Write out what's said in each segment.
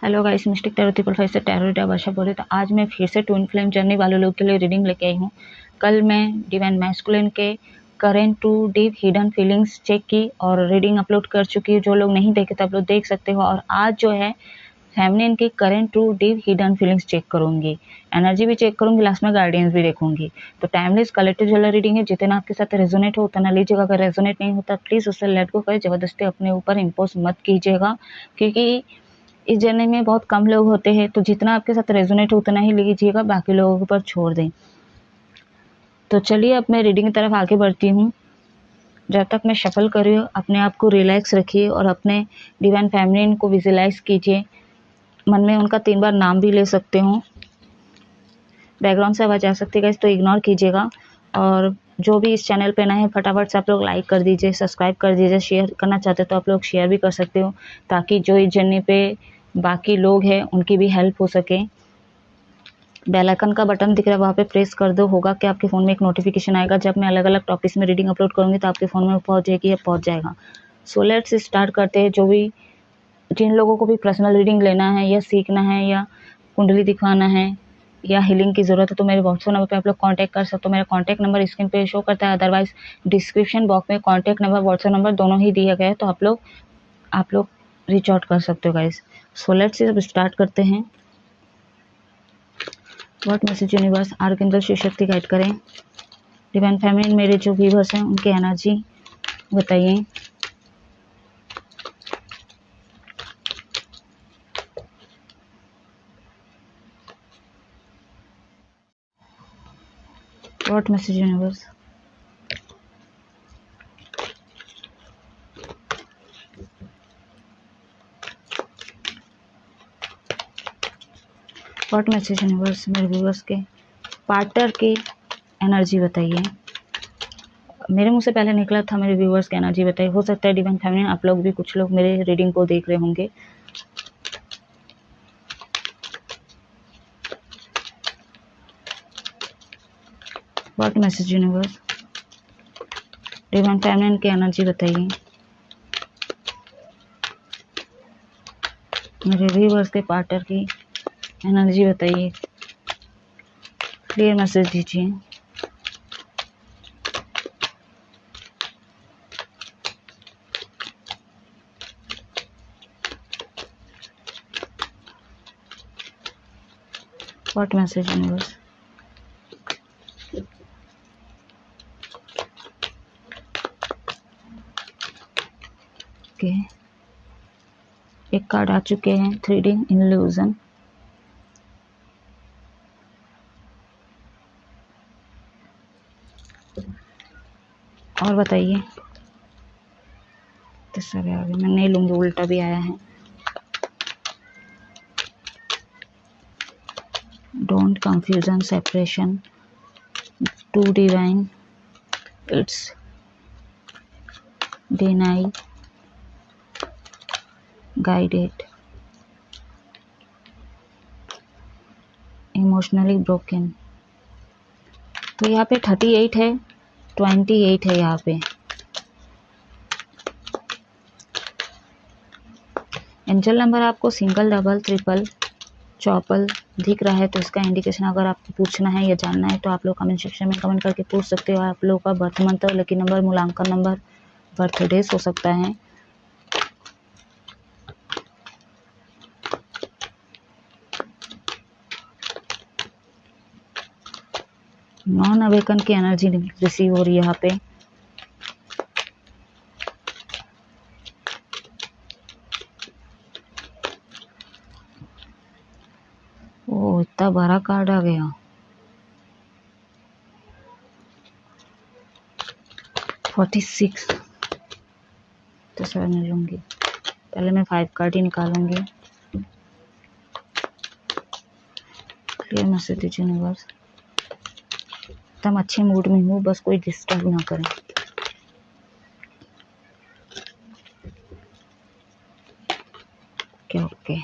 Hello guys, mistake tarot triple five से tarot reader वर्षा बोल रही। तो आज मैं फिर से ट्विन फ्लेम जर्नी वाले लोग के लिए रीडिंग लेके आई हूँ। कल मैं डिवाइन मैस्कुलिन के current to deep hidden feelings check की और रीडिंग अपलोड कर चुकी हूँ। जो लोग नहीं देखे तो आप लोग देख सकते हो। और आज जो है फेमिनिन के current to deep hidden feelings check करूंगी, एनर्जी भी चेक करूंगी, लास्ट में गार्डियंस भी देखूंगी। तो टाइमलेस कलेक्टिव जनरल रीडिंग है, जितना आपके साथ रेजोनेट हो उतना लीजिएगा। अगर रेजोनेट नहीं होता प्लीज उससे लेट गो करें, जबरदस्ती अपने ऊपर इम्पोज मत कीजिएगा, क्योंकि इस जर्नी में बहुत कम लोग होते हैं। तो जितना आपके साथ रेजोनेट हो उतना ही लीजिएगा, बाकी लोगों के ऊपर छोड़ दें। तो चलिए अब मैं रीडिंग की तरफ आगे बढ़ती हूँ। जब तक मैं शफल कर रही हूँ अपने आप को रिलैक्स रखिए और अपने डिवाइन फेमिनिन को विजुलाइज कीजिए। मन में उनका 3 बार नाम भी ले सकते हो। बैकग्राउंड से आवाज आ सकती है तो इग्नोर कीजिएगा। और जो भी इस चैनल पे नए हैं फटाफट से आप लोग लाइक कर दीजिए, सब्सक्राइब कर दीजिए। शेयर करना चाहते तो आप लोग शेयर भी कर सकते हो, ताकि जो इस जर्नी पे बाकी लोग हैं उनकी भी हेल्प हो सके। बेल आइकन का बटन दिख रहा है, वहाँ पे प्रेस कर दो। होगा कि आपके फ़ोन में एक नोटिफिकेशन आएगा जब मैं अलग अलग टॉपिक्स में रीडिंग अपलोड करूँगी, तो आपके फ़ोन में पहुँच जाएगी या पहुँच जाएगा। सो लेट्स स्टार्ट करते हैं। जो भी जिन लोगों को भी पर्सनल रीडिंग लेना है या सीखना है या कुंडली दिखवाना है या हीलिंग की ज़रूरत है तो मेरे व्हाट्सएप नंबर पे आप लोग कांटेक्ट कर सकते हो। मेरा कांटेक्ट नंबर स्क्रीन पे शो करता है, अदरवाइज डिस्क्रिप्शन बॉक्स में कांटेक्ट नंबर व्हाट्सएप नंबर दोनों ही दिया गया है, तो आप लोग रीच आउट कर सकते हो गाइस। सो लेट्स अब स्टार्ट करते हैं। What message universe archangel Shiv Shakti guide करें डिवाइन फेमिनिन मेरे जो व्यूअर्स हैं उनकी एनर्जी बताइए। What message universe what message universe मेरे व्यूअर्स के पार्टनर की एनर्जी बताइए। मेरे मुंह से पहले निकला था मेरे व्यूअर्स की एनर्जी बताइए। हो सकता है डिवाइन फेमिनिन आप लोग भी कुछ लोग मेरे रीडिंग को देख रहे होंगे। What message universe divine feminine की एनर्जी बताइए। मेरे व्यूअर्स के पार्टनर की एनर्जी बताइए। क्लियर मैसेज दीजिए। व्हाट मैसेज यूनिवर्स ओके, एक कार्ड आ चुके हैं, थ्रीडिंग इल्यूजन। और बताइए। तीसरा भी आ गया, मैं नहीं लूंगी, उल्टा भी आया है। Don't confusion separation to divine it's deny guided emotionally broken. तो यहाँ पे 38 है, 28 है। यहाँ पे एंजल नंबर आपको सिंगल, डबल, ट्रिपल, चौपल दिख रहा है, तो इसका इंडिकेशन अगर आपको पूछना है या जानना है तो आप लोग कमेंट सेक्शन में कमेंट करके पूछ सकते हो। आप लोगों का बर्थ मंथ, लकी नंबर, मूलांकन नंबर, बर्थडेज हो सकता है। नॉन अवेकन की एनर्जी रिसीव हो रही है यहाँ पे। ओ, इतना बड़ा कार्ड आ गया। 46। तो सर नहीं लूंगी, पहले मैं 5 कार्ड ही निकालूंगी। क्लियर मैसेज दीजिए यूनिवर्स। एकदम अच्छे मूड में हूँ, बस कोई डिस्टर्ब ना करें। ओके,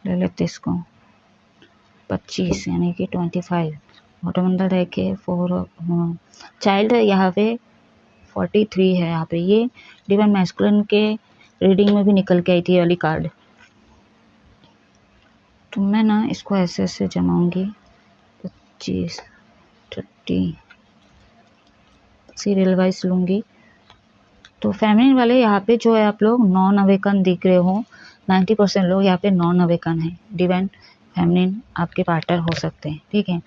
ले लेते इसको। 25 यानी कि 25। ऑटोमंडल है कि 4 चाइल्ड है यहाँ पे। 43 है यहाँ पे। ये डिवाइन मैस्कुलिन के रीडिंग में भी निकल के आई थी ये वाली कार्ड। तो मैं ना इसको ऐसे ऐसे जमाऊंगी, 25, 30 सीरियल वाइज लूँगी। तो फेमिनिन वाले यहाँ पे जो है आप लोग नॉन अवेकन दिख रहे हो, 90% लोग यहाँ पे नॉन अवेकन है। डिवाइन फेमिनिन आपके पार्टनर हो सकते हैं, ठीक है।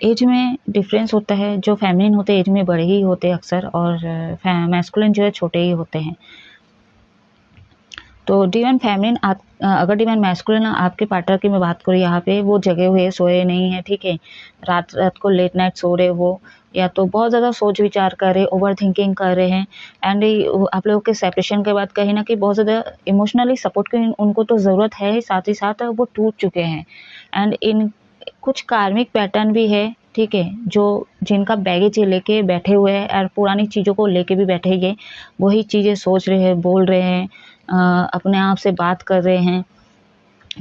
एज में डिफरेंस होता है, जो फेमिनिन होते हैं एज में बड़े ही होते हैं अक्सर, और मैस्कुलिन जो है छोटे ही होते हैं। तो डिवाइन फेमिनिन आप अगर डिवाइन मैस्कुलिन आपके पार्टनर की मैं बात करूँ, यहाँ पे वो जगे हुए सोए नहीं है, ठीक है। रात रात को लेट नाइट सो रहे हो, या तो बहुत ज़्यादा सोच विचार कर रहे, ओवर थिंकिंग कर रहे हैं। एंड आप लोगों के सेपरेशन के बाद कहीं ना कहीं बहुत ज़्यादा इमोशनली सपोर्ट की उनको तो ज़रूरत है ही, साथ ही साथ वो टूट चुके हैं। एंड इन कुछ कार्मिक पैटर्न भी है, ठीक है, जो जिनका बैगेज लेके बैठे हुए हैं और पुरानी चीज़ों को लेके भी बैठे गए, वही चीज़ें सोच रहे हैं, बोल रहे हैं, अपने आप से बात कर रहे हैं,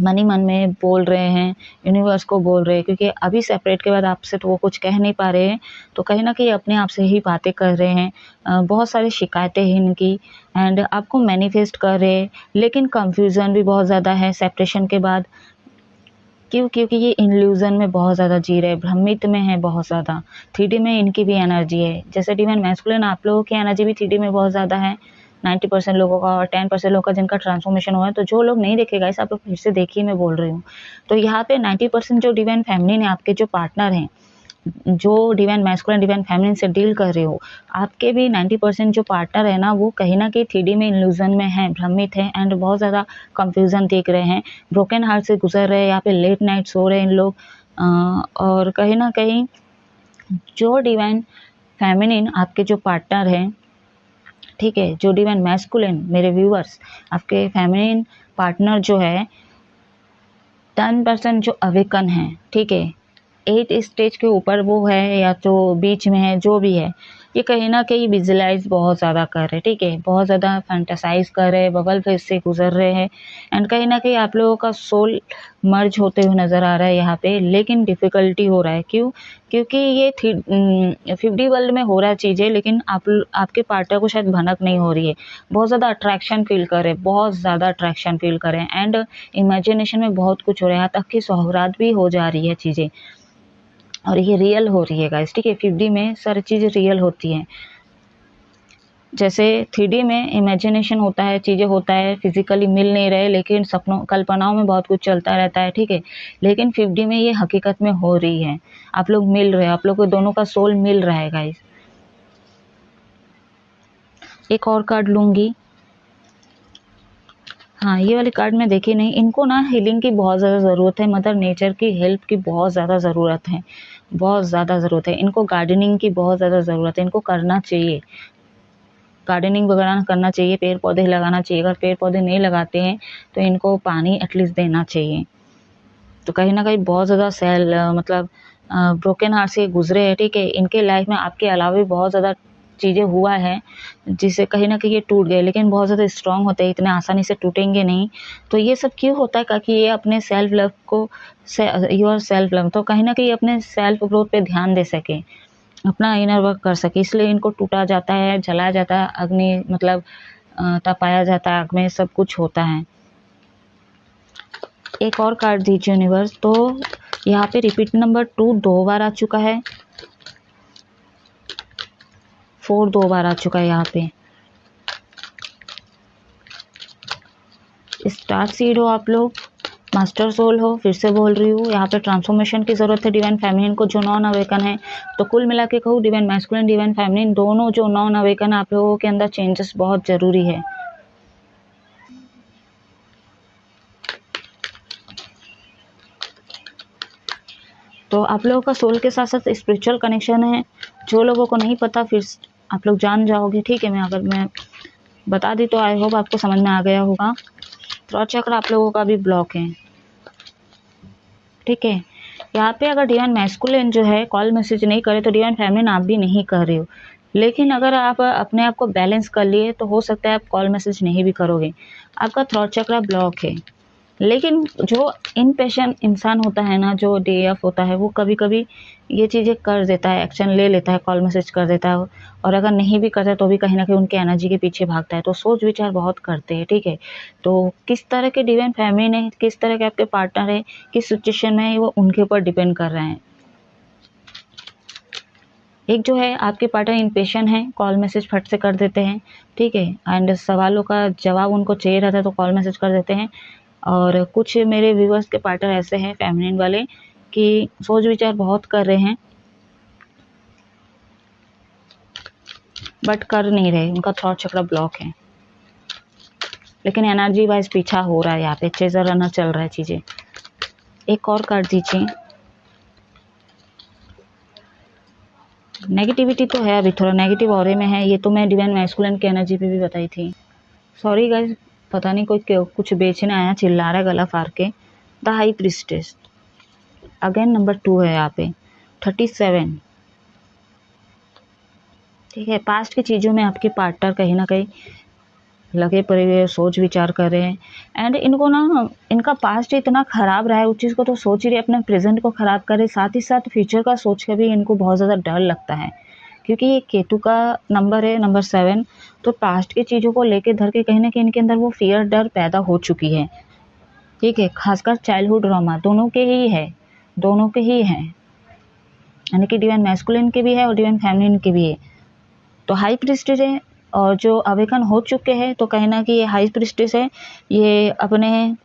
मन ही मन में बोल रहे हैं, यूनिवर्स को बोल रहे हैं, क्योंकि अभी सेपरेट के बाद आपसे तो वो कुछ कह नहीं पा रहे हैं, तो कहीं ना कहीं अपने आप से ही बातें कर रहे हैं। बहुत सारी शिकायतें हैं इनकी, एंड आपको मैनिफेस्ट कर रहे हैं, लेकिन कंफ्यूजन भी बहुत ज़्यादा है सेपरेशन के बाद। क्योंकि ये इल्यूजन में बहुत ज़्यादा जी रहे, भ्रमित में है बहुत ज़्यादा। 3D में इनकी भी एनर्जी है, जैसे डिवाइन मैस्कुलिन आप लोगों की एनर्जी भी 3D में बहुत ज़्यादा है, 90% लोगों का, और 10% लोगों का जिनका ट्रांसफॉर्मेशन हुआ है। तो जो लोग नहीं देखेगा इस आप लोग फिर से देखिए, मैं बोल रही हूँ। तो यहाँ पे 90% जो डिवाइन फेमिनिन है, आपके जो पार्टनर हैं, जो डिवाइन मैस्कुलिन डिवाइन फेमिनिन से डील कर रहे हो, आपके भी 90% जो पार्टनर है ना, वो कहीं ना कहीं 3D में इल्यूजन में है, भ्रमित है, एंड बहुत ज़्यादा कंफ्यूजन देख रहे हैं, ब्रोकन हार्ट से गुजर रहे हैं, यहाँ पे लेट नाइट सो रहे हैं इन लोग। और कहीं ना कहीं जो डिवाइन फेमिनिन आपके जो पार्टनर हैं, ठीक है, जो डिवाइन मैस्कुलिन मेरे व्यूअर्स आपके फेमिनिन पार्टनर जो है 10% जो अवेकन है, ठीक है, 8 स्टेज के ऊपर वो है या तो बीच में है, जो भी है, ये कहीं ना कहीं विजुलाइज बहुत ज़्यादा कर रहे हैं, ठीक है, बहुत ज़्यादा फैंटासाइज कर रहे हैं, बबल फेज से गुजर रहे हैं। एंड कहीं ना कहीं आप लोगों का सोल मर्ज होते हुए नज़र आ रहा है यहाँ पे, लेकिन डिफ़िकल्टी हो रहा है। क्यों? क्योंकि ये 5D वर्ल्ड में हो रहा है चीज़ें, लेकिन आपके पार्टनर को शायद भनक नहीं हो रही है, बहुत ज़्यादा अट्रैक्शन फील कर रहे हैं, बहुत ज़्यादा अट्रैक्शन फील कर रहे हैं, एंड इमेजिनेशन में बहुत कुछ हो रहा है, यहाँ तक कि सौहार्द भी हो जा रही है चीज़ें, और ये रियल हो रही है गाइस, ठीक है। 5D में सारी चीज़ें रियल होती हैं, जैसे 3D में इमेजिनेशन होता है, चीज़ें होता है, फिजिकली मिल नहीं रहे, लेकिन सपनों कल्पनाओं में बहुत कुछ चलता रहता है, ठीक है। लेकिन 5D में ये हकीकत में हो रही है, आप लोग मिल रहे हैं, आप लोग को दोनों का सोल मिल रहा है गाइस। एक और कार्ड लूँगी, हाँ, ये वाली कार्ड में देखी नहीं। इनको ना हीलिंग की बहुत ज़्यादा ज़रूरत है, मदर नेचर की हेल्प की बहुत ज़्यादा ज़रूरत है, बहुत ज़्यादा ज़रूरत है। इनको गार्डनिंग की बहुत ज़्यादा ज़रूरत है, इनको करना चाहिए, गार्डनिंग वगैरह करना चाहिए, पेड़ पौधे लगाना चाहिए। अगर पेड़ पौधे नहीं लगाते हैं तो इनको पानी एटलीस्ट देना चाहिए। तो कहीं ना कहीं बहुत ज़्यादा मतलब ब्रोकन हार्ट से गुजरे हैं, ठीक है। इनके लाइफ में आपके अलावा भी बहुत ज़्यादा चीज़ें हुआ है जिससे कहीं ना कहीं ये टूट गए, लेकिन बहुत ज़्यादा स्ट्रांग होते हैं, इतने आसानी से टूटेंगे नहीं। तो ये सब क्यों होता है? क्योंकि ये अपने सेल्फ लव को योर सेल्फ लव, तो कहीं ना कहीं अपने सेल्फ ग्रोथ पे ध्यान दे सके, अपना इनर वर्क कर सके, इसलिए इनको टूटा जाता है, जलाया जाता है, अग्नि मतलब तपाया जाता है, आग में सब कुछ होता है। एक और कार्ड दीजिए यूनिवर्स। तो यहाँ पे रिपीट नंबर 2 2 बार आ चुका है, 4 2 बार आ चुका है यहाँ पे। स्टार सीड हो आप लोग, मास्टर सोल हो, फिर से बोल रही हूँ, यहाँ पे ट्रांसफॉर्मेशन की ज़रूरत है डिवाइन फेमिनिन को, जो नॉन अवेकन है। तो कुल मिला के कहूँ, डिवाइन मैस्कुलिन डिवाइन फेमिनिन दोनों जो नॉन अवेकन, आप लोगों के अंदर चेंजेस बहुत ज़रूरी है। तो आप लोगों का सोल के साथ साथ स्पिरिचुअल कनेक्शन है, जो लोगों को नहीं पता फिर आप लोग जान जाओगे, ठीक है। मैं बता दी तो आई होप आपको समझ में आ गया होगा। थ्रोट चक्र आप लोगों का भी ब्लॉक है, ठीक है। यहाँ पे अगर डिवाइन मैस्कुलिन जो है कॉल मैसेज नहीं करे, तो डिवाइन फेमिनिन आप भी नहीं कर रहे हो, लेकिन अगर आप अपने आप को बैलेंस कर लिए तो हो सकता है आप कॉल मैसेज नहीं भी करोगे। आपका थ्रोट चक्र ब्लॉक है, लेकिन जो इनपेशेंट इंसान होता है ना, जो DF होता है, वो कभी कभी ये चीज़ें कर देता है, एक्शन ले लेता है, कॉल मैसेज कर देता है, और अगर नहीं भी करता है तो भी कहीं ना कहीं उनके एनर्जी के पीछे भागता है, तो सोच विचार बहुत करते हैं। ठीक है, तो किस तरह के डिवाइन फैमिली है, किस तरह के आपके पार्टनर है, किस सिचुएशन में है, वो उनके ऊपर डिपेंड कर रहे हैं। एक जो है आपके पार्टनर इम्पेशेंट है, कॉल मैसेज फट से कर देते हैं। ठीक है, एंड सवालों का जवाब उनको चाहिए रहता है तो कॉल मैसेज कर देते हैं। और कुछ मेरे व्यूअर्स के पार्टनर ऐसे हैं फेमिनिन वाले कि सोच विचार बहुत कर रहे हैं बट कर नहीं रहे, उनका थॉट चक्र ब्लॉक है, लेकिन एनर्जी वाइज पीछा हो रहा है, यहाँ पे चेजर रनर चल रहा है चीज़ें। एक और कार्ड दीजिए। नेगेटिविटी तो है, अभी थोड़ा नेगेटिव ऑरे में है, ये तो मैं डिवाइन मैस्कुलिन की एनर्जी पे भी बताई थी। सॉरी गाइज, पता नहीं कोई कुछ बेचने आया, चिल्ला रहा है गला फाड़ के। The high priestess again number 2 है यहाँ पे, 37। ठीक है, पास्ट की चीज़ों में आपके पार्टनर कहीं ना कहीं लगे पड़े हुए, सोच विचार कर रहे हैं, एंड इनको ना इनका पास्ट इतना ख़राब रहा है, उस चीज़ को तो सोच ही रहे, अपने प्रेजेंट को ख़राब करे, साथ ही साथ फ्यूचर का सोच के भी इनको बहुत ज़्यादा डर लगता है, क्योंकि ये केतु का नंबर है, नंबर 7। तो पास्ट की चीज़ों को लेके धर के कहीं ना कहीं इनके अंदर वो फियर, डर पैदा हो चुकी है। ठीक है, खासकर चाइल्डहुड ट्रॉमा दोनों के ही है, दोनों के ही हैं, यानी कि डिवाइन मैस्कुलिन के भी है और डिवाइन फेमिनिन के भी है। तो हाई प्रिस्टेस है, और जो अवेकन हो चुके हैं, तो कहीं ना कि ये हाई प्रिस्टेस है, ये अपने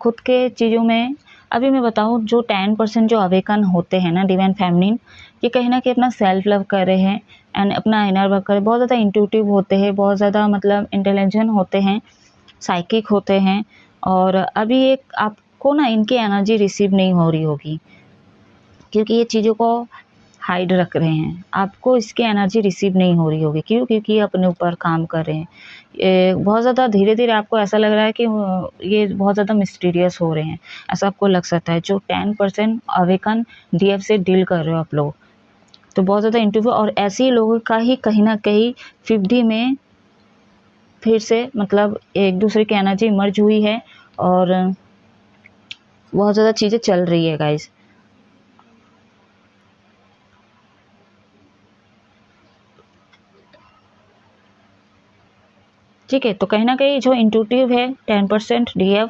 खुद के चीज़ों में, अभी मैं बताऊँ, जो 10% जो अवेकन होते हैं ना डिवाइन फेमिनिन, ये कहीं ना कहीं अपना सेल्फ लव कर रहे हैं एंड अपना इनर वर्क कर रहे हैं, बहुत ज़्यादा इंट्यूटिव होते हैं, बहुत ज़्यादा मतलब इंटेलिजेंट होते हैं, साइकिक होते हैं, और अभी एक आपको ना इनकी एनर्जी रिसीव नहीं हो रही होगी, क्योंकि ये चीज़ों को हाइड रख रहे हैं, आपको इसकी एनर्जी रिसीव नहीं हो रही होगी। क्यों? क्योंकि ये अपने ऊपर काम कर रहे हैं, ये बहुत ज़्यादा धीरे धीरे आपको ऐसा लग रहा है कि ये बहुत ज़्यादा मिस्टीरियस हो रहे हैं, ऐसा आपको लग सकता है। जो 10% अवेकन DF से डील कर रहे हो आप लोग, तो बहुत ज़्यादा इंटरव्यू, और ऐसे ही लोगों का ही कहीं ना कहीं 50 में फिर से मतलब एक दूसरे की एनर्जी मर्ज हुई है, और बहुत ज़्यादा चीज़ें चल रही है गाइज। ठीक है, तो कहीं ना कहीं जो इंट्यूटिव है 10% DF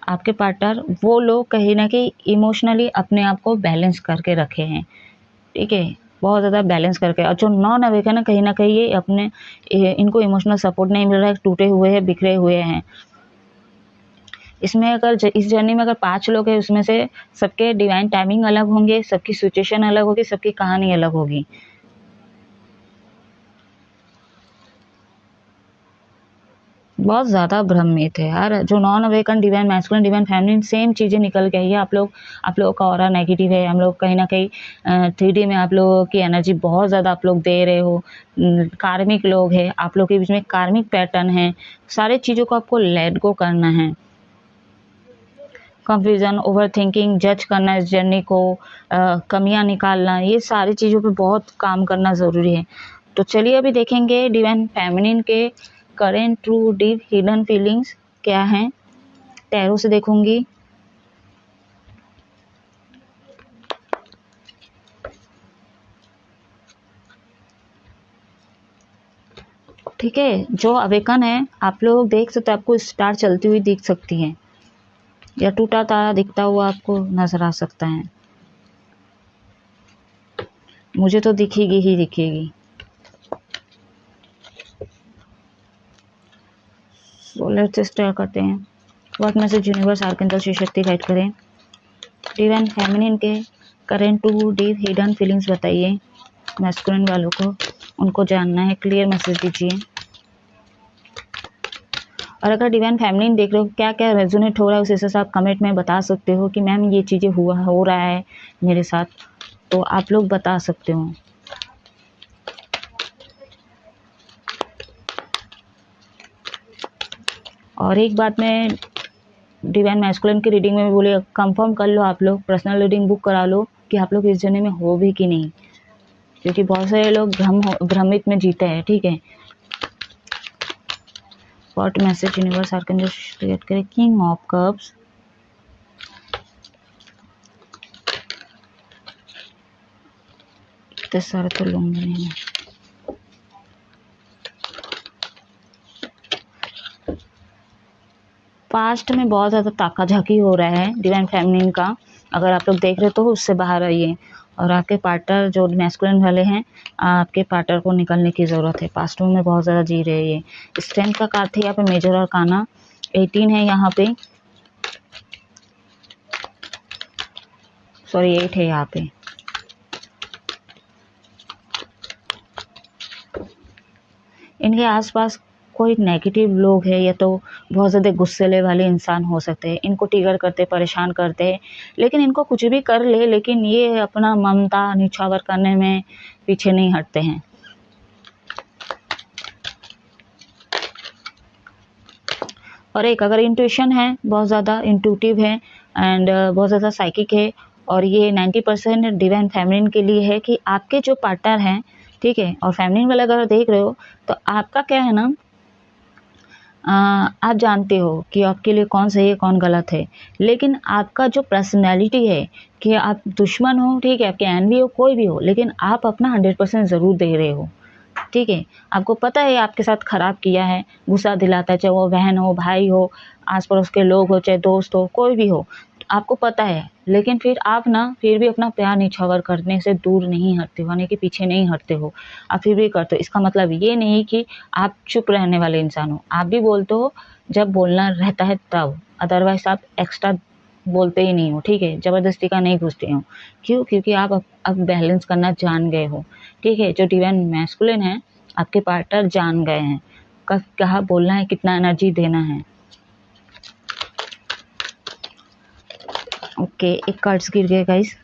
आपके पार्टनर, वो लोग कहीं ना कहीं इमोशनली अपने आप को बैलेंस करके रखे हैं। ठीक है, बहुत ज़्यादा बैलेंस करके, और जो नॉन अवेकन है कहीं ना कहीं ये अपने इनको इमोशनल सपोर्ट नहीं मिल रहा है, टूटे हुए हैं, बिखरे हुए हैं। इसमें अगर इस जर्नी में अगर 5 लोग हैं, उसमें से सबके डिवाइन टाइमिंग अलग होंगे, सबकी सिचुएशन अलग होगी, सबकी कहानी अलग होगी। बहुत ज़्यादा भ्रमित है यार, जो non awaken divine masculine divine feminine same चीज़ें निकल के आई है। आप लोगों का ऑरा नेगेटिव है, हम लोग कहीं ना कहीं 3D में आप लोगों की एनर्जी बहुत ज़्यादा आप लोग दे रहे हो, कार्मिक लोग हैं, आप लोग के बीच में कार्मिक पैटर्न है, सारी चीज़ों को आपको लेट गो करना है। कंफ्यूजन, ओवर थिंकिंग, जज करना इस जर्नी को, कमियां निकालना, ये सारी चीज़ों पे बहुत काम करना ज़रूरी है। तो चलिए अभी देखेंगे डिवाइन फेमिनिन के current true deep hidden feelings क्या हैं। टैरो से देखूंगी। ठीक है, जो अवेकन है आप लोग देख सकते हो, आपको स्टार चलती हुई दिख सकती है, या टूटा तारा दिखता हुआ आपको नजर आ सकता है। मुझे तो दिखेगी ही दिखेगी। सो लेट्स स्टार्ट करते हैं। What message universe archangel Shri Shakti guide करें डिवाइन फेमिनिन के current to deep hidden feelings बताइए। मैस्कुलिन वालों को उनको जानना है, क्लियर मैसेज दीजिए। और अगर डिवाइन फेमिनिन देख रहे हो क्या क्या रेजोनेट हो रहा है, उस हिसाब से आप कमेंट में बता सकते हो कि मैम ये चीज़ें हो रहा है मेरे साथ, तो आप लोग बता सकते हो। और एक बात मैं डिवाइन मैस्कुलिन की रीडिंग में भी बोले, कंफर्म कर लो, आप लोग पर्सनल रीडिंग बुक करा लो कि आप लोग इस जर्नी में हो भी कि नहीं, क्योंकि बहुत सारे लोग भ्रमित में जीते हैं। ठीक है, what message universe archangel create करे किंग ऑफ कप्स इतने सारे तो लूँगी नहीं। पास्ट में बहुत ज़्यादा ताका झाकी हो रहा है डिवाइन फेमिनिन का, अगर आप लोग देख रहे तो उससे बाहर आइए। और आपके पार्टनर जो मैस्कुलिन वाले हैं, आपके पार्टनर को निकलने की ज़रूरत है। पास्ट में बहुत ज़्यादा जी रहे हैं ये। स्ट्रेंथ का कार्ड थे यहाँ पे मेजर और काना 18 है यहाँ पे, सॉरी 8 है यहाँ पे। इनके आसपास कोई नेगेटिव लोग है या तो बहुत ज़्यादा गुस्सेले वाले इंसान हो सकते हैं, इनको ट्रिगर करते, परेशान करते हैं, लेकिन इनको कुछ भी कर ले लेकिन ये अपना ममता निछावर करने में पीछे नहीं हटते हैं। और एक अगर इंट्यूशन है, बहुत ज़्यादा इंट्यूटिव है एंड बहुत ज़्यादा साइकिक है, और ये 90% डिवाइन फेमिनिन के लिए है कि आपके जो पार्टनर हैं, ठीक है, और फेमिनिन वाला अगर देख रहे हो तो आपका क्या है ना, आप जानते हो कि आपके लिए कौन सही है कौन गलत है, लेकिन आपका जो पर्सनैलिटी है कि आप दुश्मन हो, ठीक है, आपके एनवी हो, कोई भी हो, लेकिन आप अपना 100% ज़रूर दे रहे हो, ठीक है। आपको पता है आपके साथ खराब किया है, गुस्सा दिलाता है, चाहे वो बहन हो, भाई हो, आस पड़ोस के लोग हो, चाहे दोस्त हो, कोई भी हो, आपको पता है, लेकिन फिर आप ना फिर भी अपना प्यार निछावर करने से दूर नहीं हटते हो, यानी कि पीछे नहीं हटते हो, आप फिर भी करते हो। इसका मतलब ये नहीं कि आप चुप रहने वाले इंसान हो, आप भी बोलते हो जब बोलना रहता है तब, अदरवाइज आप एक्स्ट्रा बोलते ही नहीं हो, ठीक है, ज़बरदस्ती का नहीं घुसते हो। क्यों? क्योंकि आप अब बैलेंस करना जान गए हो, ठीक है। जो डिवाइन मैस्कुलिन है आपके पार्टनर जान गए हैं कब कहाँ बोलना है, कितना एनर्जी देना है। ओके, एक कार्ड्स गिर गए गाइस।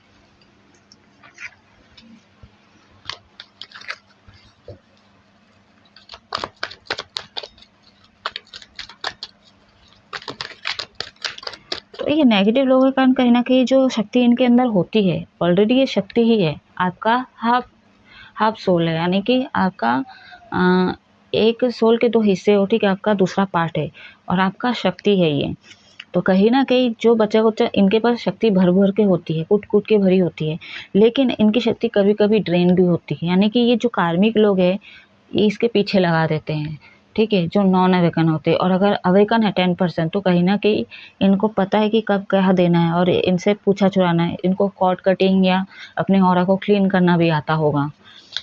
तो ये नेगेटिव लोगों के कारण कहीं ना कहीं जो शक्ति इनके अंदर होती है, ऑलरेडी ये शक्ति ही है, आपका हाफ सोल है, यानी कि आपका एक सोल के दो हिस्से हो, ठीक है, आपका दूसरा पार्ट है और आपका शक्ति है ये। तो कहीं ना कहीं जो बच्चा कुच्चा इनके पास शक्ति भर भर के होती है, कूट कूट के भरी होती है, लेकिन इनकी शक्ति कभी कभी ड्रेन भी होती है, यानी कि ये जो कार्मिक लोग हैं ये इसके पीछे लगा देते हैं, ठीक है, जो नॉन अवेकन होते हैं। और अगर अवेकन है 10% तो कहीं ना कहीं इनको पता है कि कब क्या देना है और इनसे पूछा छुड़ाना है, इनको कॉर्ड कटिंग या अपने ऑरा को क्लीन करना भी आता होगा,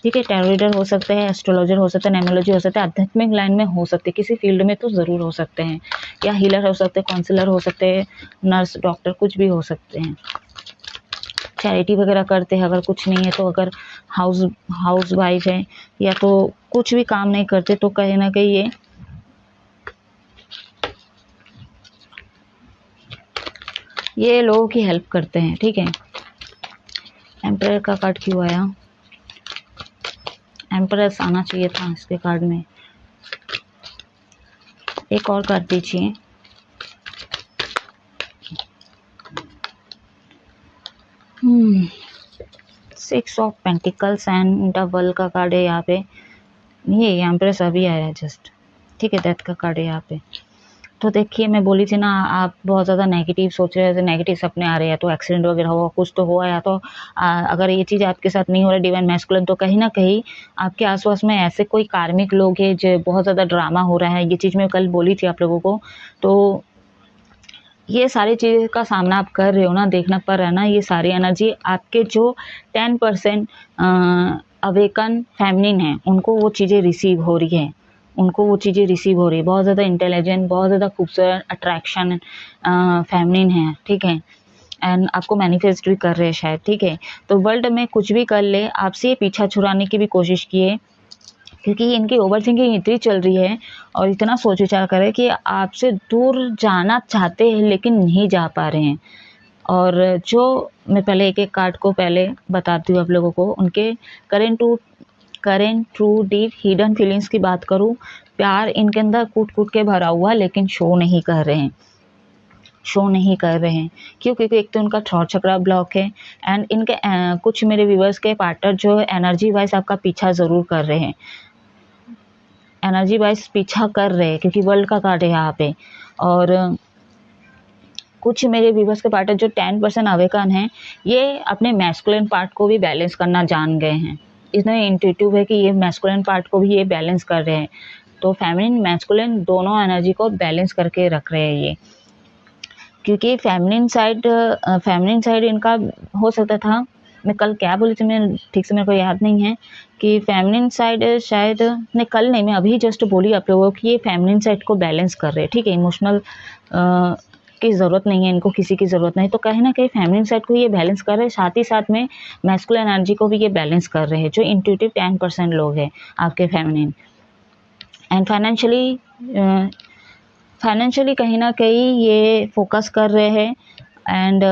ठीक है। टैरो रीडर हो सकते हैं, एस्ट्रोलॉजर हो सकते हैं, न्यूमरोलॉजी हो सकता है, आध्यात्मिक लाइन में हो सकते हैं, किसी फील्ड में तो ज़रूर हो सकते हैं, या हीलर हो सकते हैं, काउंसलर हो सकते हैं, नर्स, डॉक्टर, कुछ भी हो सकते हैं। चैरिटी वगैरह करते हैं अगर कुछ नहीं है तो, अगर हाउस वाइफ है या तो कुछ भी काम नहीं करते तो कहीं ना कहीं ये लोगों की हेल्प करते हैं, ठीक है। एम्परर का कार्ड क्यों आया? एम्परर्स आना चाहिए था इसके कार्ड में। एक और कर दीजिए। Six of pentacles and double का कार्ड है यहाँ पे, ये एम्प्रेस अभी आया है जस्ट, ठीक है, डेथ का कार्ड है यहाँ पे। तो देखिए मैं बोली थी ना, आप बहुत ज़्यादा नेगेटिव सोच रहे थे, नेगेटिव सपने आ रहे हैं, तो एक्सीडेंट वगैरह हुआ, कुछ तो हुआ, या तो अगर ये चीज़ आपके साथ नहीं हो रहा डिवाइन मैस्कुलिन, तो कहीं ना कहीं आपके आसपास में ऐसे कोई कार्मिक लोग हैं जो बहुत ज़्यादा ड्रामा हो रहा है। ये चीज़ मैं कल बोली थी आप लोगों को। तो ये सारी चीज़ का सामना आप कर रहे हो ना, देखना पड़ रहा है ना, ये सारी एनर्जी आपके जो 10% अवेकन फेमिनिन है उनको वो चीज़ें रिसीव हो रही है, उनको वो चीज़ें रिसीव हो रही है। बहुत ज़्यादा इंटेलिजेंट, बहुत ज़्यादा खूबसूरत, अट्रैक्शन फेमिनिन है, ठीक है, एंड आपको मैनिफेस्ट भी कर रहे हैं शायद, ठीक है। तो वर्ल्ड में कुछ भी कर ले, आपसे पीछा छुड़ाने की भी कोशिश किए, क्योंकि इनकी ओवर थिंकिंग इतनी चल रही है और इतना सोच विचार करे कि आपसे दूर जाना चाहते हैं लेकिन नहीं जा पा रहे हैं। और जो मैं पहले एक एक कार्ड को पहले बताती हूँ आप लोगों को, उनके current true deep hidden feelings की बात करूँ, प्यार इनके अंदर कूट कूट के भरा हुआ लेकिन शो नहीं कर रहे हैं, क्यों? क्योंकि एक तो उनका थ्रॉट चक्रा ब्लॉक है एंड इनके कुछ मेरे व्यूअर्स के पार्टनर जो एनर्जी वाइज आपका पीछा ज़रूर कर रहे हैं, क्योंकि वर्ल्ड का कार्ड है यहाँ पे। और कुछ मेरे व्यूअर्स के पार्टनर जो 10% अवेकन हैं, ये अपने मैस्कुलिन पार्ट को भी बैलेंस करना जान गए हैं, इतने इंट्यूटिव है कि ये मैस्कुलिन पार्ट को भी ये बैलेंस कर रहे हैं। तो फेमिनिन मैस्कुलिन दोनों एनर्जी को बैलेंस करके रख रहे हैं ये, क्योंकि फेमिनिन साइड इनका हो सकता था, मैं कल क्या बोली थी मैं ठीक से मेरे को याद नहीं है, कि फेमिनिन साइड शायद नहीं, कल नहीं, मैं अभी जस्ट बोली आप लोगों की ये फेमिनिन साइड को बैलेंस कर रहे हैं, ठीक है। इमोशनल की ज़रूरत नहीं है इनको, किसी की ज़रूरत नहीं, तो कहीं ना कहीं फेमिनिन साइड को ये बैलेंस कर रहे हैं, साथ ही साथ में मैस्कुलिन एनर्जी को भी ये बैलेंस कर रहे हैं, जो इंट्यूटिव 10% लोग हैं आपके फेमिनिन। एंड फाइनेंशियली कहीं ना कहीं ये फोकस कर रहे हैं। एंड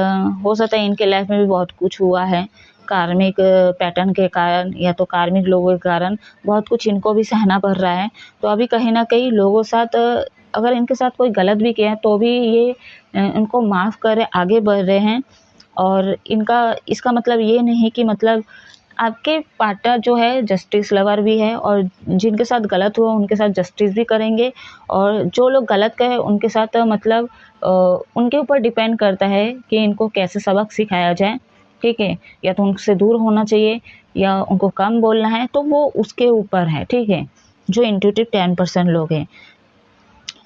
हो सकता है इनके लाइफ में भी बहुत कुछ हुआ है कार्मिक पैटर्न के कारण, या तो कार्मिक लोगों के कारण बहुत कुछ इनको भी सहना पड़ रहा है। तो अभी कहीं ना कहीं लोगों साथ अगर इनके साथ कोई गलत भी किया है तो भी ये उनको माफ़ कर आगे बढ़ रहे हैं। और इसका मतलब ये नहीं कि मतलब आपके पार्टनर जो है जस्टिस लवर भी है, और जिनके साथ गलत हुआ उनके साथ जस्टिस भी करेंगे, और जो लोग गलत कहे उनके साथ मतलब उनके ऊपर डिपेंड करता है कि इनको कैसे सबक सिखाया जाए, ठीक है। या तो उनसे दूर होना चाहिए या उनको कम बोलना है, तो वो उसके ऊपर है, ठीक है। जो इंट्यूटिव 10% लोग हैं,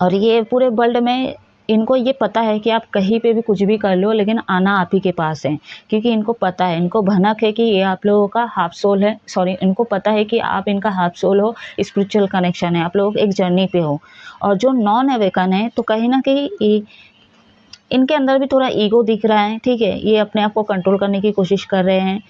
और ये पूरे वर्ल्ड में इनको ये पता है कि आप कहीं पे भी कुछ भी कर लो, लेकिन आना आप ही के पास है, क्योंकि इनको पता है, इनको भनक है कि ये आप लोगों का हाफ सोल है, सॉरी, इनको पता है कि आप इनका हाफ सोल हो, स्पिरिचुअल कनेक्शन है, आप लोग एक जर्नी पे हो। और जो नॉन अवेकन है, तो कहीं ना कहीं इनके अंदर भी थोड़ा ईगो दिख रहा है, ठीक है। ये अपने आप को कंट्रोल करने की कोशिश कर रहे हैं,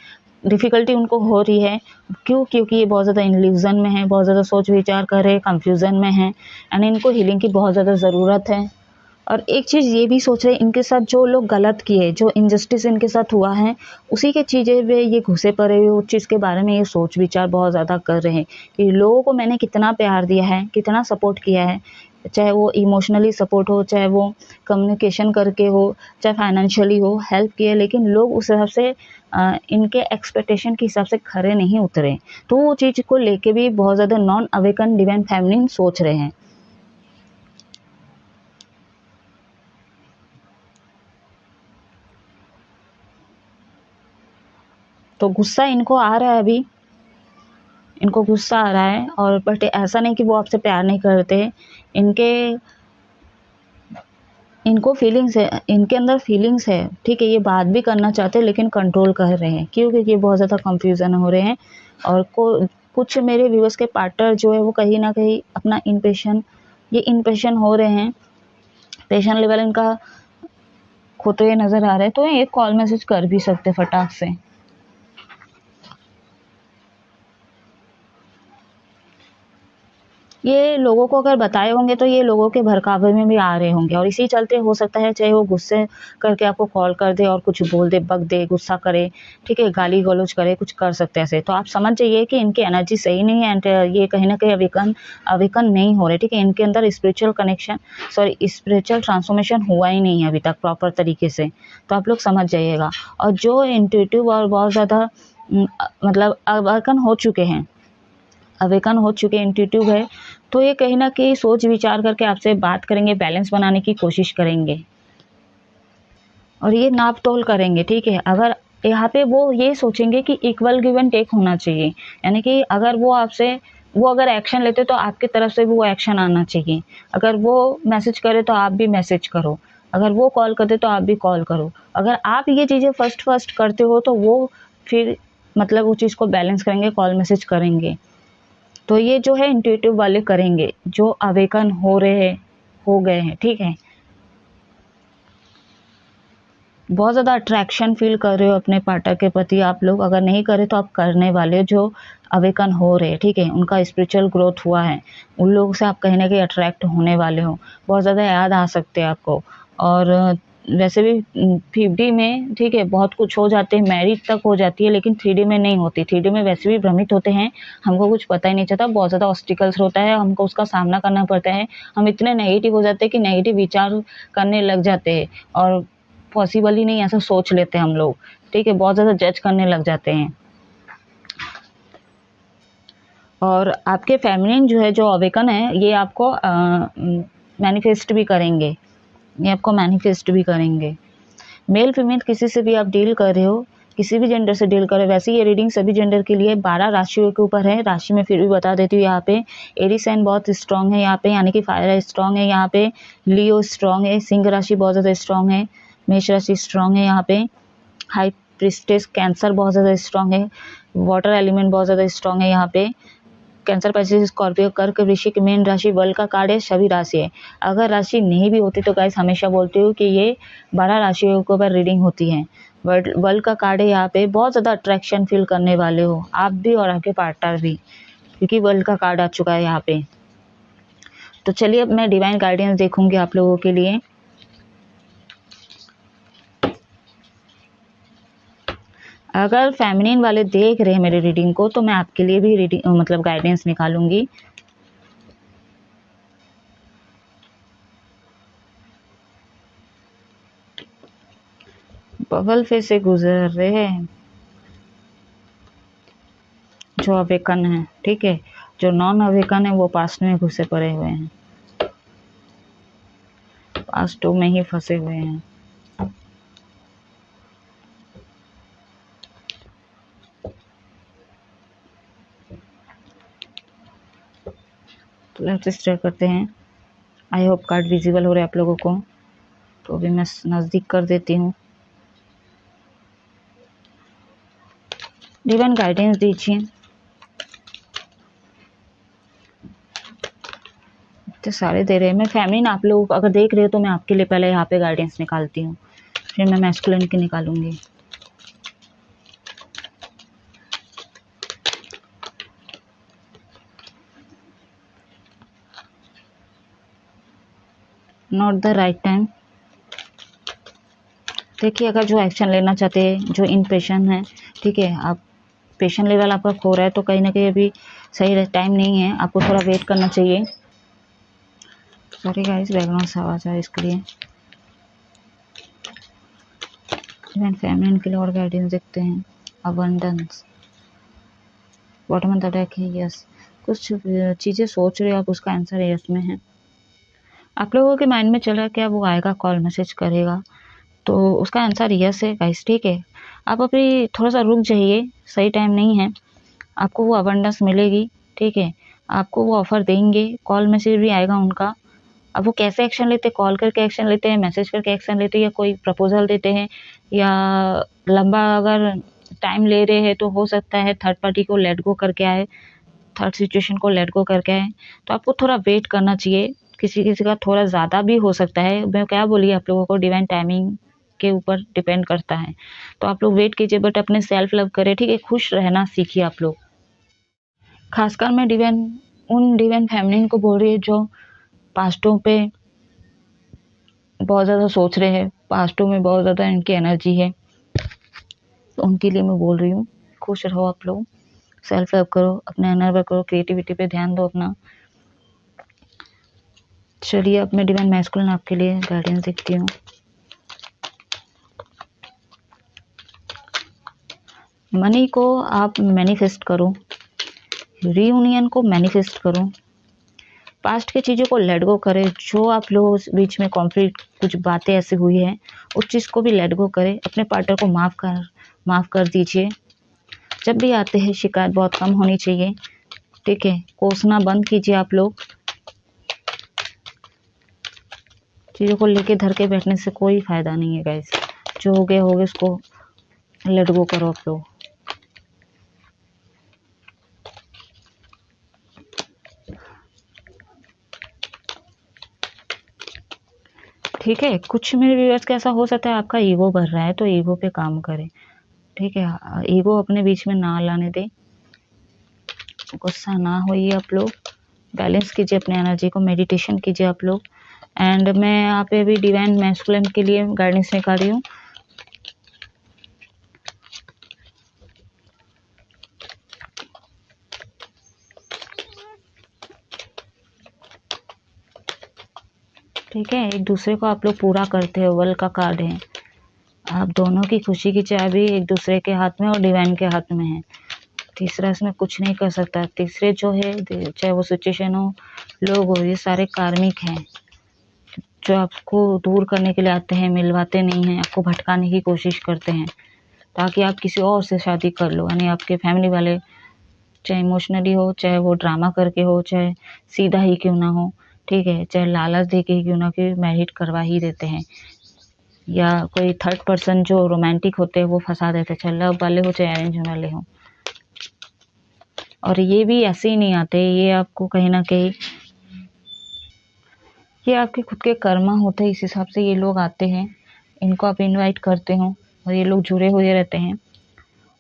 डिफ़िकल्टी उनको हो रही है। क्यों? क्योंकि ये बहुत ज़्यादा इल्यूज़न में है, बहुत ज़्यादा सोच विचार कर रहे हैं, कन्फ्यूज़न में है, एंड इनको हीलिंग की बहुत ज़्यादा ज़रूरत है। और एक चीज़ ये भी सोच रहे हैं, इनके साथ जो लोग गलत किए, जो इनजस्टिस इनके साथ हुआ है, उसी के चीज़ें पे ये घुसे पड़े हुए, उस चीज़ के बारे में ये सोच विचार बहुत ज़्यादा कर रहे हैं कि लोगों को मैंने कितना प्यार दिया है, कितना सपोर्ट किया है, चाहे वो इमोशनली सपोर्ट हो, चाहे वो कम्युनिकेशन करके हो, चाहे फाइनेंशियली हो, हेल्प किए, लेकिन लोग उस हिसाब से इनके एक्सपेक्टेशन के हिसाब से खरे नहीं उतरे। तो वो चीज़ को लेके भी बहुत ज़्यादा नॉन अवेकन डिवाइन फेमिनिन सोच रहे हैं। तो गुस्सा इनको आ रहा है, अभी इनको गुस्सा आ रहा है, और बट ऐसा नहीं कि वो आपसे प्यार नहीं करते, इनको फीलिंग्स है, इनके अंदर फीलिंग्स है, ठीक है। ये बात भी करना चाहते हैं लेकिन कंट्रोल कर रहे हैं, क्योंकि ये बहुत ज़्यादा कंफ्यूजन हो रहे हैं। और कुछ मेरे व्यूअर्स के पार्टनर जो है वो कहीं ना कहीं अपना इम्पेशन हो रहे हैं, पेशेंट लेवल इनका खोते हुए नज़र आ रहे हैं। तो ये कॉल मैसेज कर भी सकते फटाक से। ये लोगों को अगर बताए होंगे तो ये लोगों के भड़कावे में भी आ रहे होंगे, और इसी चलते हो सकता है चाहे वो गुस्से करके आपको कॉल कर दे और कुछ बोल दे, बक दे, गुस्सा करे, ठीक है, गाली गलौज करे, कुछ कर सकते हैं ऐसे। तो आप समझ जाइए कि इनकी एनर्जी सही नहीं है, एंड ये कहीं ना कहीं अवेकन नहीं हो रहे, ठीक है। इनके अंदर स्पिरिचुअल ट्रांसफॉर्मेशन हुआ ही नहीं है अभी तक प्रॉपर तरीके से, तो आप लोग समझ जाइएगा। और जो इंट्यूटिव और बहुत ज़्यादा मतलब अवेकन हो चुके इंट्यूटिव है, तो ये कहीं ना कहीं सोच विचार करके आपसे बात करेंगे, बैलेंस बनाने की कोशिश करेंगे, और ये नाप तोल करेंगे, ठीक है। अगर यहाँ पे वो ये सोचेंगे कि इक्वल गिव एंड टेक होना चाहिए, यानी कि अगर वो अगर एक्शन लेते तो आपकी तरफ से भी वो एक्शन आना चाहिए। अगर वो मैसेज करे तो आप भी मैसेज करो, अगर वो कॉल करते तो आप भी कॉल करो। अगर आप ये चीज़ें फर्स्ट करते हो तो वो फिर मतलब उस चीज़ को बैलेंस करेंगे, कॉल मैसेज करेंगे। तो ये जो है इंट्यूटिव वाले करेंगे, जो अवेकन हो गए हैं, ठीक है। बहुत ज़्यादा अट्रैक्शन फील कर रहे हो अपने पार्टनर के प्रति आप लोग, अगर नहीं करे तो आप करने वाले हो, जो अवेकन हो रहे हैं, ठीक है, उनका स्पिरिचुअल ग्रोथ हुआ है, उन लोगों से आप कहीं ना कहीं अट्रैक्ट होने वाले हो, बहुत ज़्यादा याद आ सकते हैं आपको। और वैसे भी 5D में, ठीक है, बहुत कुछ हो जाते हैं, मैरिज तक हो जाती है, लेकिन 3D में नहीं होती। 3D में वैसे भी भ्रमित होते हैं, हमको कुछ पता ही नहीं चलता, बहुत ज़्यादा ऑब्स्टिकल्स होता है, हमको उसका सामना करना पड़ता है, हम इतने नेगेटिव हो जाते हैं कि नेगेटिव विचार करने लग जाते हैं, और पॉसिबल ही नहीं, ऐसा सोच लेते हैं हम लोग, ठीक है, बहुत ज़्यादा जज करने लग जाते हैं। और आपके फेमिनिन जो है, जो अवेकन है, ये आपको मैनिफेस्ट भी करेंगे, मेल फीमेल किसी से भी आप डील कर रहे हो, किसी भी जेंडर से डील करे। वैसे ये रीडिंग सभी जेंडर के लिए 12 राशियों के ऊपर है। राशि में फिर भी बता देती हूँ, यहाँ पे एरी साइन बहुत स्ट्रांग है, यहाँ पे यानी कि फायर स्ट्रांग है, यहाँ पे लियो स्ट्रांग है, सिंह राशि बहुत ज़्यादा स्ट्रांग है, मेष राशि स्ट्रांग है, यहाँ पे हाई प्रिस्टेस कैंसर बहुत ज़्यादा स्ट्रांग है, वाटर एलिमेंट बहुत ज़्यादा स्ट्रांग है, यहाँ पे कैंसर, पैसिस, स्कॉर्पियो, कर्क, वृश्चिक, मीन राशि वर्ल्ड का कार्ड है, सभी राशि है। अगर राशि नहीं भी होती तो गाइस हमेशा बोलती हूँ कि ये 12 राशियों के ऊपर रीडिंग होती है। वर्ल्ड का कार्ड है, यहाँ पे बहुत ज़्यादा अट्रैक्शन फील करने वाले हो आप भी और आपके पार्टनर भी, क्योंकि वर्ल्ड का कार्ड आ चुका है यहाँ पे। तो चलिए अब मैं डिवाइन गाइडेंस देखूंगी आप लोगों के लिए। अगर फेमिनिन वाले देख रहे हैं मेरे रीडिंग को तो मैं आपके लिए भी रीडिंग मतलब गाइडेंस निकालूंगी। बगल पे से गुजर रहे हैं जो अवेकन है, ठीक है। जो नॉन अवेकन है वो पास्ट में घुसे पड़े हुए हैं, पास्ट में ही फंसे हुए हैं। तो लेट्स स्टार्ट करते हैं। आई होप कार्ड विजिबल हो रहा है आप लोगों को, तो अभी मैं नज़दीक कर देती हूँ। डिवाइन गाइडेंस दीजिए। तो सारे दे रहे हैं। मैं फेमिनिन आप लोग अगर देख रहे हो तो मैं आपके लिए पहले यहाँ पे गाइडेंस निकालती हूँ, फिर मैं मैस्कुलिन की निकालूंगी। Not the right time. देखिए अगर जो एक्शन लेना चाहते हैं, जो इम्पेशन है, ठीक है, आप पेशेंट लेवल आपका खो रहा है तो कहीं ना कहीं अभी सही टाइम नहीं है, आपको थोड़ा वेट करना चाहिए। सॉरी गाइस बैकग्राउंड से आवाज है इसके लिए। फेमिनिन के लिए और गाइडेंस देखते हैं। Abundance, bottom of the deck है यस। कुछ चीज़ें सोच रहे हो आप, उसका आंसर यस में है। आप लोगों के माइंड में चल रहा है क्या वो आएगा, कॉल मैसेज करेगा, तो उसका आंसर यस है गाइस, ठीक है। आप अभी थोड़ा सा रुक जाइए, सही टाइम नहीं है, आपको वो अबंडेंस मिलेगी, ठीक है। आपको वो ऑफर देंगे, कॉल मैसेज भी आएगा उनका। अब वो कैसे एक्शन लेते हैं, कॉल करके एक्शन लेते हैं, मैसेज करके एक्शन लेते हैं, या कोई प्रपोजल देते हैं, या लंबा अगर टाइम ले रहे हैं तो हो सकता है थर्ड पार्टी को लेट गो करके आए, थर्ड सिचुएशन को लेट गो करके आए। तो आपको थोड़ा वेट करना चाहिए, किसी किसी का थोड़ा ज़्यादा भी हो सकता है। मैं क्या बोली आप लोगों को, डिवाइन टाइमिंग के ऊपर डिपेंड करता है। तो आप लोग वेट कीजिए, बट अपने सेल्फ लव करें, ठीक है, खुश रहना सीखिए आप लोग। खासकर मैं उन डिवाइन फेमिनिन को बोल रही है जो पास्टों पे बहुत ज़्यादा सोच रहे हैं, पास्टों में बहुत ज़्यादा इनकी एनर्जी है, तो उनके लिए मैं बोल रही हूँ खुश रहो आप लोग, सेल्फ लव करो, अपने इनर वर्क करो, क्रिएटिविटी पे ध्यान दो अपना। चलिए अब मैं डिवाइन मैस्कुलिन आपके लिए गाइडेंस देखती हूँ। मनी को आप मैनिफेस्ट करो, रीयूनियन को मैनिफेस्ट करो, पास्ट की चीज़ों को लेट गो करें। जो आप लोगों के बीच में कॉन्फ्लिक्ट, कुछ बातें ऐसी हुई है, उस चीज़ को भी लेट गो करें। अपने पार्टनर को माफ़ कर दीजिए। जब भी आते हैं शिकायत बहुत कम होनी चाहिए, ठीक है, कोसना बंद कीजिए आप लोग। चीज़ों को लेके धर के बैठने से कोई फ़ायदा नहीं है गाइस। जो हो गया उसको लेट गो करो आप लोग। ठीक है, कुछ मेरे व्यूअर्स का ऐसा हो सकता है आपका ईगो भर रहा है, तो ईगो पे काम करें, ठीक है। ईगो अपने बीच में ना लाने दे, गुस्सा ना होइए आप लोग, बैलेंस कीजिए अपने एनर्जी को, मेडिटेशन कीजिए आप लोग। एंड मैं यहाँ पे भी डिवाइन मैस्कुलिन के लिए गाइडेंस निकाल रही हूँ। ठीक है, एक दूसरे को आप लोग पूरा करते हो, वर्ल्ड का कार्ड है। आप दोनों की खुशी की चाबी एक दूसरे के हाथ में और डिवाइन के हाथ में है। तीसरा इसमें कुछ नहीं कर सकता। तीसरे जो है, चाहे वो सिचुएशन हो, लोग हो, ये सारे कार्मिक हैं जो आपको दूर करने के लिए आते हैं, मिलवाते नहीं हैं, आपको भटकाने की कोशिश करते हैं। ताकि आप किसी और से शादी कर लो, यानी आपके फैमिली वाले चाहे इमोशनली हो, चाहे वो ड्रामा करके हो, चाहे सीधा ही क्यों ना हो, ठीक है, चाहे लालच दे के ही क्यों ना, कि मैरिड करवा ही देते हैं, या कोई थर्ड पर्सन जो रोमांटिक होते हैं वो फंसा देते हैं, चाहे लव वाले हो चाहे अरेंज वाले हो। और ये भी ऐसे ही नहीं आते, ये आपको कहीं ना कहीं ये आपके खुद के कर्मा होते हैं, इस हिसाब से ये लोग आते हैं, इनको आप इनवाइट करते हो और ये लोग जुड़े हुए रहते हैं,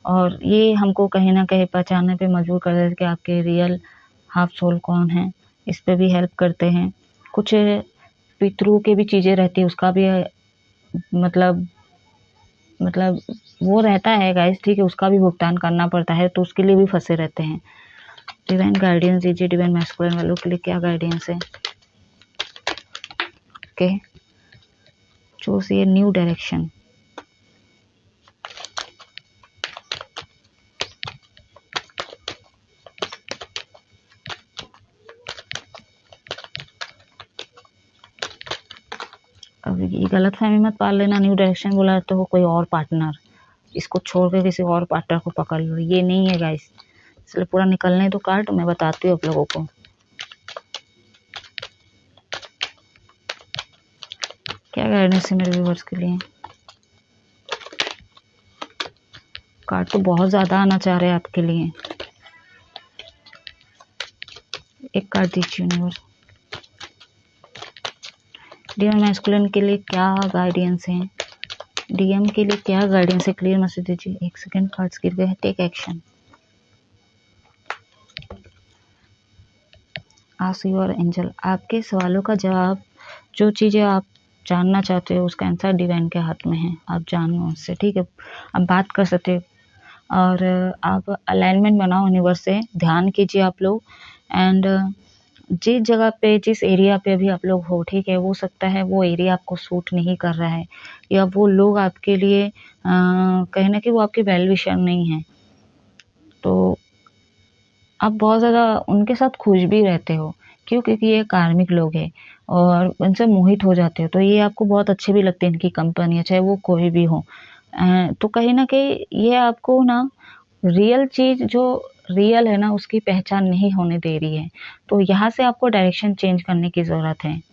और ये हमको कहीं ना कहीं पहचानने पे मजबूर कर देते हैं कि आपके रियल हाफ सोल कौन है। इस पे भी हेल्प करते हैं। कुछ पितरों के भी चीज़ें रहती है, उसका भी मतलब वो रहता है गाइस, ठीक है, उसका भी भुगतान करना पड़ता है, तो उसके लिए भी फंसे रहते हैं। डिवाइन गाइडेंस दीजिए डिवाइन मैस्कुलिन वालों के लिए, क्या गाइडेंस है? ओके, चूज ये न्यू डायरेक्शन। अब ये गलत फहमी मत पाल लेना, न्यू डायरेक्शन बोला तो कोई और पार्टनर, इसको छोड़ के किसी और पार्टनर को पकड़ लो, ये नहीं है गाइस। इसलिए पूरा निकलने दो कार्ड, मैं बताती हूँ आप लोगों को। क्या गाइडेंस है मेरे व्यूअर्स के लिए? कार्ड तो बहुत ज़्यादा आना चाह रहे हैं आपके लिए। एक कार्ड दीजिए यूनिवर्स। डिवाइन मैस्कुलिन के लिए क्या गाइडेंस है? डीएम के लिए क्या गाइडेंस है? क्लियर मैसेज दीजिए। एक सेकेंड, कार्ड्स गिर गए हैं। Take action. Ask your angel. आपके सवालों का जवाब, जो चीज़ें आप जानना चाहते हो उसका आंसर डिवाइन के हाथ में है, आप जानो उससे, ठीक है। आप बात कर सकते हो और आप अलाइनमेंट बनाओ यूनिवर्स से, ध्यान कीजिए आप लोग। एंड जिस जगह पे, जिस एरिया पे अभी आप लोग हो, ठीक है, वो सकता है वो एरिया आपको सूट नहीं कर रहा है, या वो लोग आपके लिए कहीं ना कहीं वो आपके वेल विशर नहीं है, तो आप बहुत ज़्यादा उनके साथ खुश भी रहते हो। क्यों? क्योंकि ये कार्मिक लोग हैं और उनसे मोहित हो जाते हो, तो ये आपको बहुत अच्छे भी लगते हैं, इनकी कंपनी है, चाहे वो कोई भी हो। तो कहीं ना कहीं ये आपको ना रियल चीज़ जो रियल है ना उसकी पहचान नहीं होने दे रही है, तो यहाँ से आपको डायरेक्शन चेंज करने की ज़रूरत है।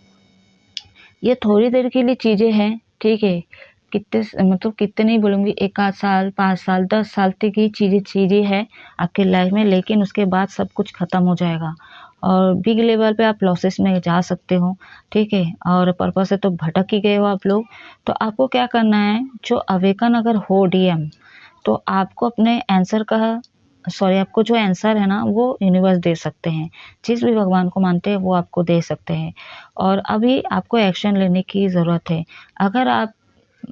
ये थोड़ी देर के लिए चीज़ें हैं, ठीक है, कितने मतलब कितने नहीं बोलूँगी, 1 आध साल, 5 साल, 10 साल तक की चीज़ें हैं आपके लाइफ में, लेकिन उसके बाद सब कुछ ख़त्म हो जाएगा और बिग लेवल पे आप लॉसेस में जा सकते हो, ठीक है। और पर्पस से तो भटक ही गए हो आप लोग, तो आपको क्या करना है, जो अवेकन अगर हो डीएम, तो आपको अपने आंसर का आपको जो आंसर है ना वो यूनिवर्स दे सकते हैं, जिस भी भगवान को मानते हैं वो आपको दे सकते हैं, और अभी आपको एक्शन लेने की ज़रूरत है। अगर आप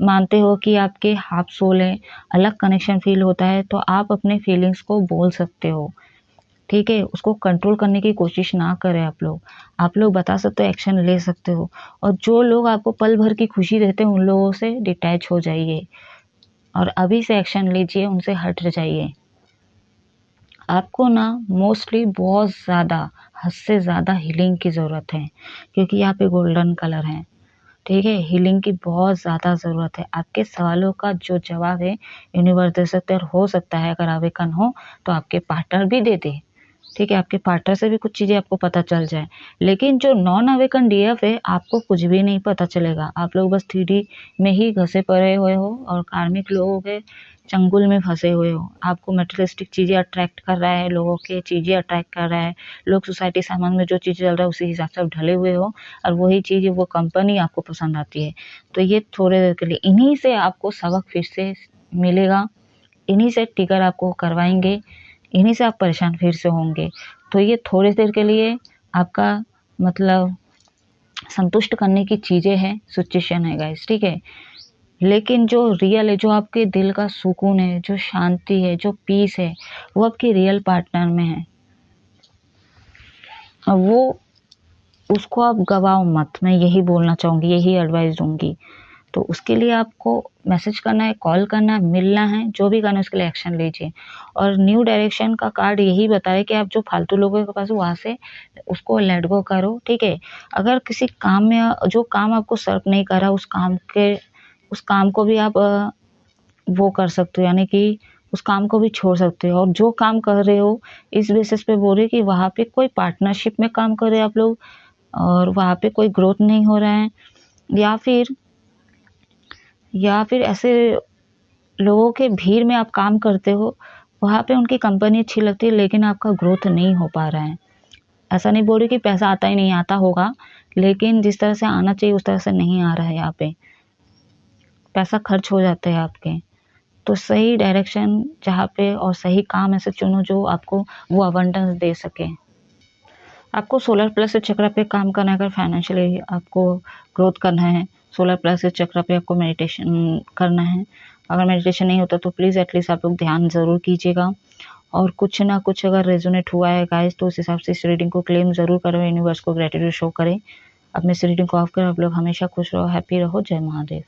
मानते हो कि आपके हाफ सोल है, अलग कनेक्शन फील होता है, तो आप अपने फीलिंग्स को बोल सकते हो, ठीक है, उसको कंट्रोल करने की कोशिश ना करें। आप लोग बता सकते हो, एक्शन ले सकते हो, और जो लोग आपको पल भर की खुशी देते हैं उन लोगों से डिटैच हो जाइए और अभी से एक्शन लीजिए, उनसे हट जाइए। आपको ना मोस्टली बहुत ज़्यादा, हद से ज़्यादा हीलिंग की ज़रूरत है, क्योंकि यहाँ पे गोल्डन कलर है, ठीक है। हीलिंग की बहुत ज़्यादा ज़रूरत है। आपके सवालों का जो जवाब है यूनिवर्स दे सकते हैं, और हो सकता है अगर अवेकन हो तो आपके पार्टनर भी दे दे, ठीक है, आपके पार्टनर से भी कुछ चीज़ें आपको पता चल जाए। लेकिन जो नॉन अवेकन डीएफ है, आपको कुछ भी नहीं पता चलेगा, आप लोग बस 3D में ही घसे पड़े हुए हो और कार्मिक लोगों के चंगुल में फंसे हुए हो। आपको मटेरियलिस्टिक चीज़ें अट्रैक्ट कर रहा है, लोगों के चीज़ें अट्रैक्ट कर रहा है, लोग सोसाइटी समाज में जो चीज़ चल रहा है उसी हिसाब से आप ढले हुए हो, और वही चीज़ वो कंपनी आपको पसंद आती है। तो ये थोड़े देर के लिए, इन्हीं से आपको सबक फिर से मिलेगा, इन्हीं से टिकर आपको करवाएंगे, इन्हीं से आप परेशान फिर से होंगे। तो ये थोड़ी देर के लिए आपका मतलब संतुष्ट करने की चीज़ें हैं, सिचुएशन है गाइस, ठीक है। लेकिन जो रियल है, जो आपके दिल का सुकून है, जो शांति है, जो पीस है, वो आपके रियल पार्टनर में है, और वो उसको आप गवाओ मत, मैं यही बोलना चाहूँगी, यही एडवाइस दूंगी। तो उसके लिए आपको मैसेज करना है, कॉल करना है, मिलना है, जो भी करना है उसके लिए एक्शन लीजिए। और न्यू डायरेक्शन का कार्ड यही बताए कि आप जो फालतू लोगों के पास वहाँ से उसको लेट गो करो, ठीक है। अगर किसी काम में जो काम आपको सर्व नहीं कर रहा, उस काम को भी आप वो कर सकते हो, यानी कि उस काम को भी छोड़ सकते हो। और जो काम कर रहे हो इस बेसिस पे बोल रहे कि वहाँ पे कोई पार्टनरशिप में काम कर रहे हैं आप लोग और वहाँ पे कोई ग्रोथ नहीं हो रहा है, या फिर ऐसे लोगों के भीड़ में आप काम करते हो, वहाँ पे उनकी कंपनी अच्छी लगती है लेकिन आपका ग्रोथ नहीं हो पा रहा है। ऐसा नहीं बोल रही कि पैसा आता ही नहीं, आता होगा, लेकिन जिस तरह से आना चाहिए उस तरह से नहीं आ रहा है। यहाँ पे पैसा खर्च हो जाते हैं आपके। तो सही डायरेक्शन जहाँ पे और सही काम ऐसे चुनो जो आपको वो अबंडेंस दे सके। आपको सोलर प्लेक्स चक्र पे काम करना है, अगर फाइनेंशियली आपको ग्रोथ करना है, सोलर प्लेक्स चक्र पे आपको मेडिटेशन करना है। अगर मेडिटेशन नहीं होता तो प्लीज़ एटलीस्ट आप लोग ध्यान ज़रूर कीजिएगा। और कुछ ना कुछ अगर रेजोनेट हुआ है गाइस तो उस हिसाब से इस रीडिंग को क्लेम ज़रूर करो, यूनिवर्स को ग्रेटिट्यूड शो करें। अपने इस रीडिंग को ऑफ कर आप लोग हमेशा खुश रहो, हैप्पी रहो। जय महादेव।